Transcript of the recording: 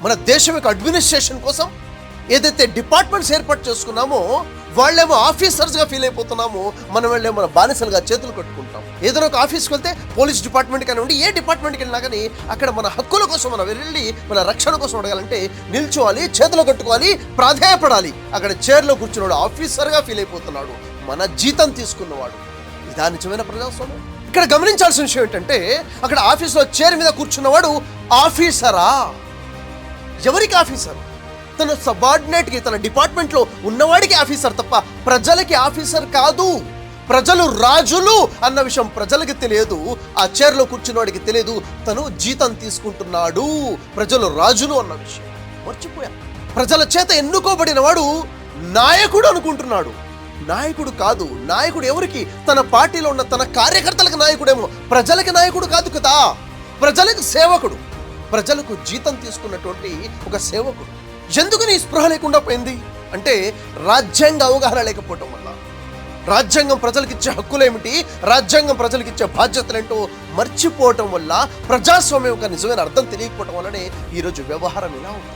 మన దేశం యొక్క అడ్మినిస్ట్రేషన్ కోసం ఏదైతే డిపార్ట్మెంట్స్ ఏర్పాటు చేసుకున్నామో వాళ్ళేమో ఆఫీసర్స్గా ఫీల్ అయిపోతున్నాము, మనం వాళ్ళేమో మన బానిసలుగా చేతులు కట్టుకుంటాం. ఏదైనా ఒక ఆఫీస్కి వెళ్తే పోలీస్ డిపార్ట్మెంట్ కానివ్వండి, ఏ డిపార్ట్మెంట్కి వెళ్ళినా కానీ అక్కడ మన హక్కుల కోసం మనం వెళ్ళి మన రక్షణ కోసం అడగాలంటే నిల్చోవాలి, చేతులు కట్టుకోవాలి, ప్రాధాయపడాలి. అక్కడ చైర్లో కూర్చున్నాడు ఆఫీసర్గా ఫీల్ అయిపోతున్నాడు, మన జీతం తీసుకున్నవాడు. ఇదా నిజమైన ప్రజాస్వామ్యం? ఇక్కడ గమనించాల్సిన విషయం ఏంటంటే అక్కడ ఆఫీస్లో చైర్ మీద కూర్చున్నవాడు ఆఫీసరా? ఎవరికి ఆఫీసర్? తన సబార్డినేట్కి, తన డిపార్ట్మెంట్లో ఉన్నవాడికి ఆఫీసర్ తప్ప ప్రజలకి ఆఫీసర్ కాదు. ప్రజలు రాజులు అన్న విషయం ప్రజలకి తెలియదు, ఆ చైర్లో కూర్చున్నవాడికి తెలియదు. తను జీతం తీసుకుంటున్నాడు, ప్రజలు రాజులు అన్న విషయం మర్చిపోయా. ప్రజల చేత ఎన్నుకోబడిన వాడు నాయకుడు అనుకుంటున్నాడు. నాయకుడు కాదు. నాయకుడు ఎవరికి? తన పార్టీలో ఉన్న తన కార్యకర్తలకు నాయకుడేమో, ప్రజలకి నాయకుడు కాదు కదా. ప్రజలకు సేవకుడు, ప్రజలకు జీతం తీసుకున్నటువంటి ఒక సేవకుడు. ఎందుకు నీ స్పృహ లేకుండా పోయింది అంటే రాజ్యాంగ అవగాహన లేకపోవటం వల్ల. రాజ్యాంగం ప్రజలకిచ్చే హక్కులేమిటి, రాజ్యాంగం ప్రజలకిచ్చే బాధ్యతలేంటో మర్చిపోవటం వల్ల, ప్రజాస్వామ్యం యొక్క నిజమైన అర్థం తెలియకపోవటం వల్లనే ఈరోజు వ్యవహారం ఇలా ఉంది.